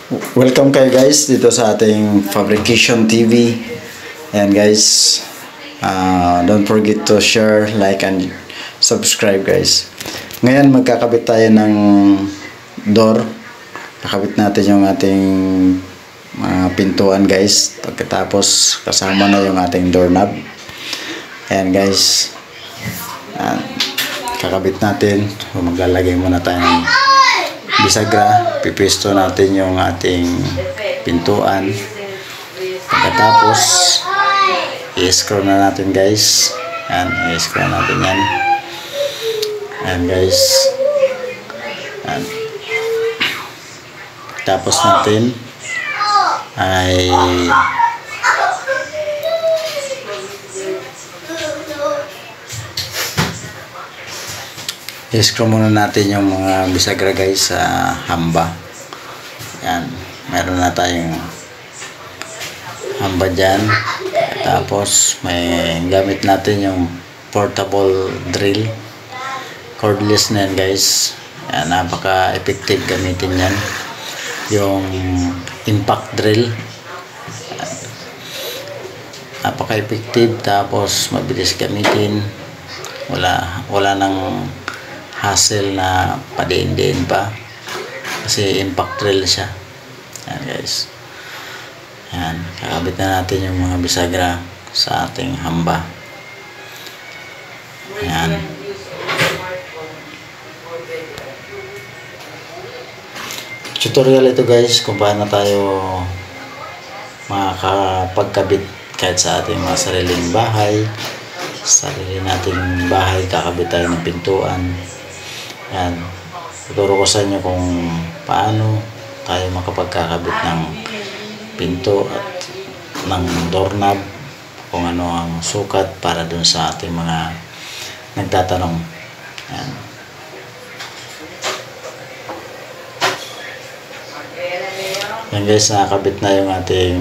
Welcome kayo guys dito sa ating Fabrication TV. Ayan guys, don't forget to share, like, and subscribe guys. Ngayon magkakabit tayo ng door. Kakabit natin yung ating pintuan guys. Pagkatapos kasama na yung ating doorknob. Ayan guys, kakabit natin. Maglalagay muna tayo ng bisagra, pipisto natin yung ating pintuan. Pagkatapos i-screw na natin guys. Ayan, i-screw natin yan. Ayan guys. Ayan. Tapos natin ay i-screw muna natin yung mga bisagra guys sa hamba. Yan, meron na tayong hamba dyan. Tapos may gamit natin yung portable drill, cordless na yan guys. Yan, napaka effective gamitin yan, yung impact drill. Napaka effective, tapos mabilis gamitin. Wala nang hassle na padiin-diin pa kasi impact drill siya. Ayan guys, ayan, kakabit na natin yung mga bisagra sa ating hamba. Ayan, tutorial ito guys kung paano tayo makakapagkabit kahit sa ating mga sariling bahay, sarili nating bahay. Kakabit tayo ng pintuan. Yan, tuturo ko sa inyo kung paano tayo makapagkakabit ng pinto at ng doorknob, kung ano ang sukat para dun sa ating mga nagtatanong. Yan. Yan guys, nakakabit na yung ating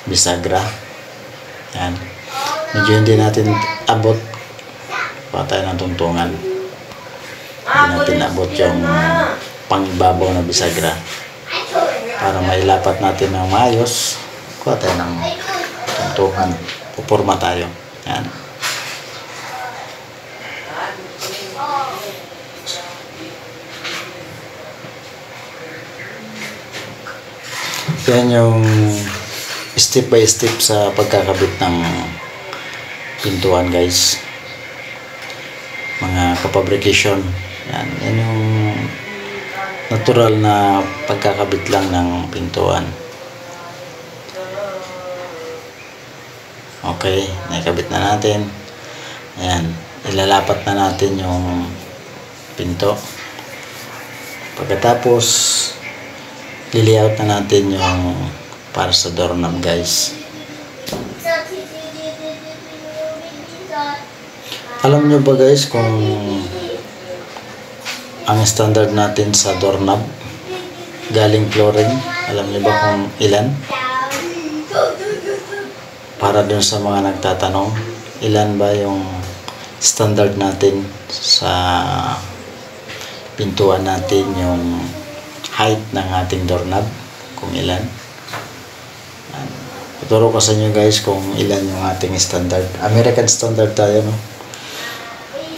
bisagra. Yan, medyo hindi natin abot pa tayo ng tungtungan. Hindi natin abot yung pangibabaw na bisagra. Para mailapat natin ng maayos, kuha tayo ng tungtungan, pupurma tayo. Yan. Yan yung step by step sa pagkakabit ng pintuan guys, mga kapabrication. Yan yung natural na pagkakabit lang ng pintuan. Okay, nakikabit na natin. Ayan, ilalapat na natin yung pinto. Pagkatapos liliaut na natin yung para sa doorknob guys. Alam nyo ba guys kung ang standard natin sa doorknob galing flooring? Alam nyo ba kung ilan? Para dun sa mga nagtatanong, ilan ba yung standard natin sa pintuan natin, yung height ng ating doorknob, kung ilan? Tuturo ko sa inyo guys kung ilan yung ating standard. American standard tayo, no?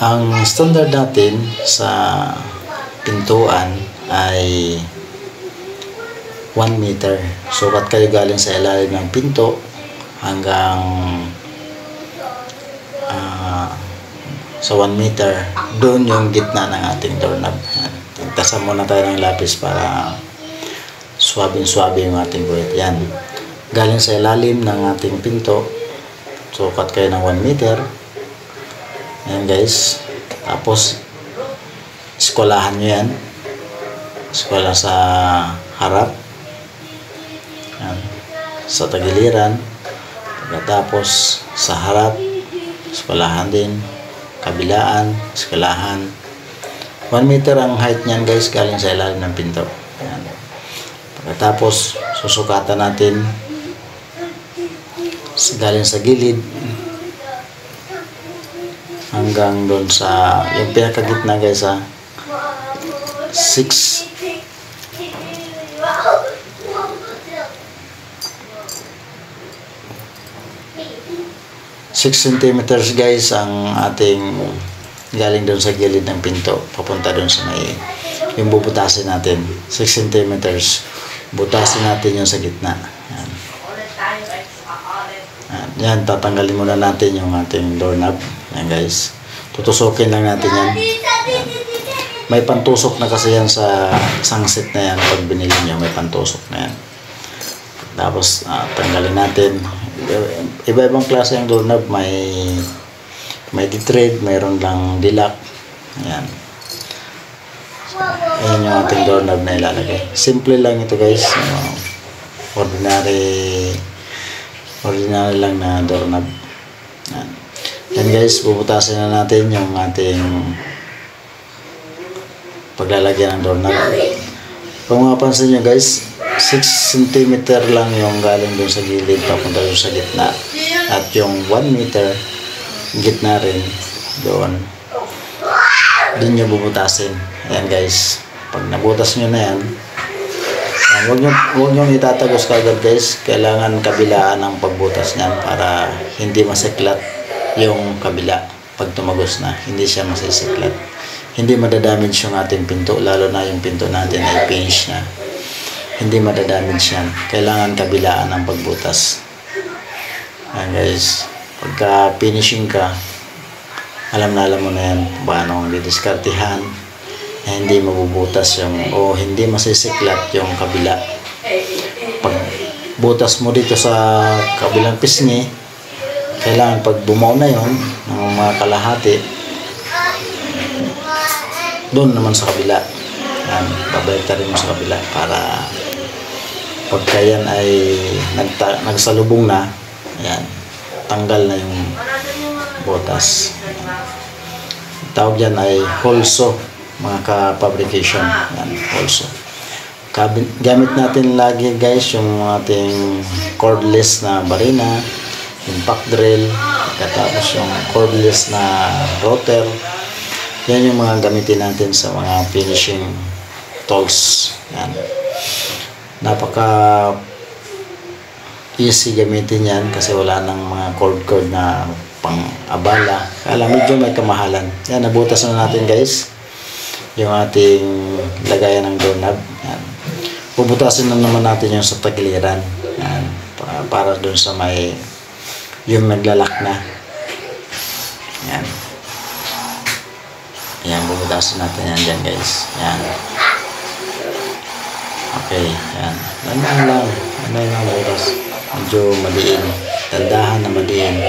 Ang standard natin sa pintuan ay 1 meter. Sukat kayo galing sa ilalim ng pinto hanggang sa 1 meter. Doon yung gitna ng ating doorknob. Tasan muna tayo ng lapis para swabing-swabe yung ating guhit. Yan. Galing sa ilalim ng ating pinto, sukat kayo ng 1 meter. Ayan guys. Tapos eskwalahan nyo yan. Eskwala sa harap. Ayan. Sa tagiliran. Pagkatapos sa harap, eskwalahan din. Kabilaan, eskwalahan. 1 meter ang height nyan guys, galing sa ilalim ng pinto. Ayan. Pagkatapos susukatan natin galing sa gilid hanggang doon sa yung pinakagitna guys, 6 centimeters guys ang ating galing doon sa gilid ng pinto papunta doon sa may yung bubutasin natin 6 centimeters, butasin natin yung sa gitna. Yan. Yan, tatanggalin muna natin yung ating doorknob. Yan guys, tutusukin lang natin yan. May pantusok na kasi yan sa sangsit na yan. Pag binili nyo may pantusok na yan. Tapos tanggalin natin. Iba-ibang klase yung doorknob. May di-thread, mayroon lang dilak. Ayan. Ayan yung ating doorknob na ilalagay. Simple lang ito guys. Ordinary lang na doorknob. Ayan. Yan guys, bubutasin na natin yung ating paglalagyan ng doorknob. Kung mapansin nyo guys, 6 cm lang yung galing doon sa gilid papunta doon sa gitna. At yung 1 meter gitna rin doon nyo bubutasin. Ayan guys, pag nabutas nyo na yan, huwag nyo itatagos kagad guys. Kailangan kabilaan ang pagbutas nyan para hindi masiklat yung kabila. Pag tumagos na, hindi siya masisiklat, hindi madadamage yung ating pinto, lalo na yung pinto natin ay pinch na, hindi madadamage yan. Kailangan kabilaan ang pagbutas. Ayan guys, pagka finishing ka, alam mo na yan paano didiskartihan na hindi mabubutas yung o hindi masisiklat yung kabila. Pag butas mo dito sa kabilang pisngi, kailangan pag bumaw na yon ng mga kalahati, doon naman sa kabila. Yan, babalik rin mo sa kabila para pagka yan ay nagsalubong na, yan, tanggal na yung butas. Tawag yan ay holso, mga ka-fabrication. Yan, holso. Gamit natin lagi guys yung ating cordless na barina, impact drill, katapos yung cordless na router. Yan yung mga gamitin natin sa mga finishing tools. Yan. Napaka easy gamitin yan kasi wala nang mga cord na pang-abala. Kaya medyo may kamahalan. Yan, nabutas na natin guys yung ating lagayan ng doorknob. Yan. Bubutasin na naman natin yung sa tagiliran. Yan. Para dun sa may yung naglalak na. Yan. Yan, bubutasin natin yan dyan guys. Yan. Okay, yan. Ano lang butas. Medyo maliin. Tandahan na maliin.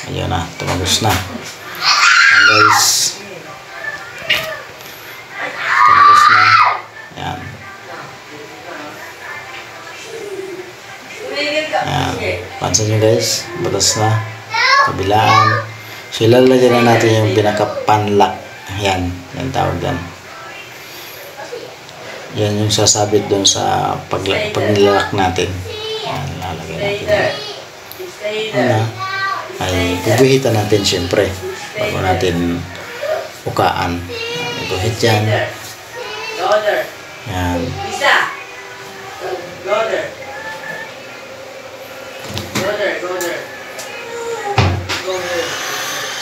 Ayun na, tumagos na. Yan guys. Tumagos na. Yan. Yan. Pansin nyo guys, butas na. Kabilaan. So ilalagyan na natin yung pinaka-panlock. Yan, yung tawag yan. Yan yung sasabit doon sa pag nilalak natin. Yan, lalagyan natin. Yan ay guguhitan natin syempre bago natin ukaan. Guguhit yan. Yan.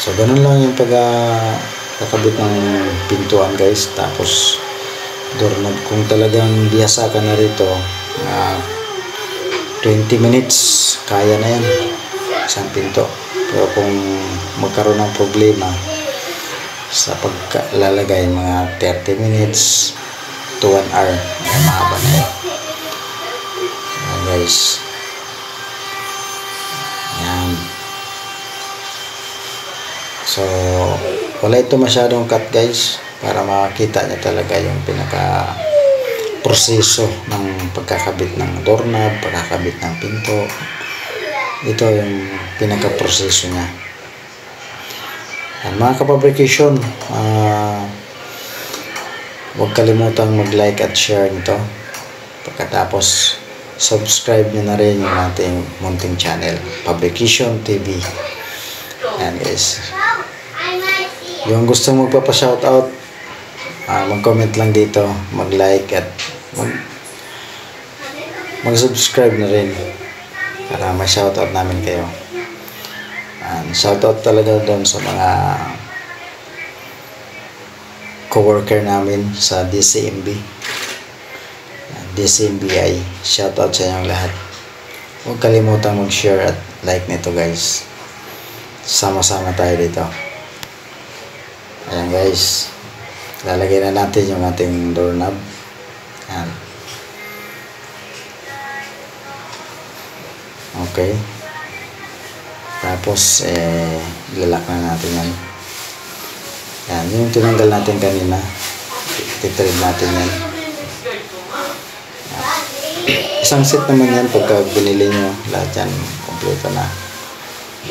So ganun lang yung pagkakabit ng pintuan guys. Tapos doorknob, kung talagang biyasa ka na rito, 20 minutes kaya na yan isang pinto. Pero kung magkaroon ng problema sa paglalagay, mga 30 minutes to 1 hour, mahaba na yan. Ayan guys. Ayan. So wala ito masyadong cut guys, para makita niya talaga yung pinaka proseso ng pagkakabit ng doorknob, pagkakabit ng pinto. Ito yung pinaka proseso niya. Yan, mga kapabrication, huwag kalimutang mag-like at share nito. Pagkatapos subscribe nyo na rin yung ating munting channel, Fabrication TV. Yan guys. Yung gustong magpapa-shoutout, mag-comment lang dito, mag-like at mag-subscribe na rin para ma-shoutout namin kayo. Shoutout talaga doon sa mga co-worker namin sa DCMB, DCMBI. Shoutout sa inyong lahat. Huwag kalimutang mag-share at like nito guys. Sama-sama tayo dito. Ayan guys, lalagay na natin yung ating doorknob. Ayan. Okay. Tapos ilalak na natin yan. Yan, yung tinanggal natin kanina, titrade natin yan. Isang set naman yan pagka binili nyo, lahat yan kompleto na.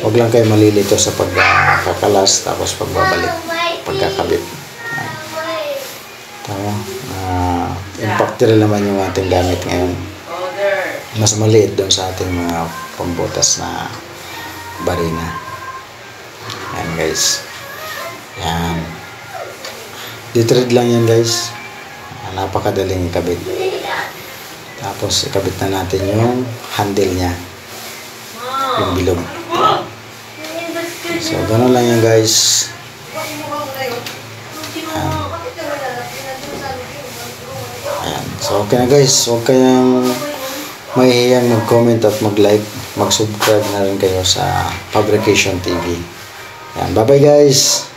Huwag lang kayo malilito sa pagkakalas tapos pagbabalik, pagkakabit. Tama. Impactor naman yung ating gamit ngayon. Mas maliit doon sa ating mga pambutas na barina. Yan guys. Yan. Ditread lang yan guys. Napakadaling ikabit. Tapos ikabit na natin yung handle nya, yung bilog. So gano'n lang yan guys. Ayan. So okay na guys. Huwag kayong mahihiyang mag-comment at mag-like, mag-subscribe na rin kayo sa Fabrication TV. Ayan. Bye bye guys.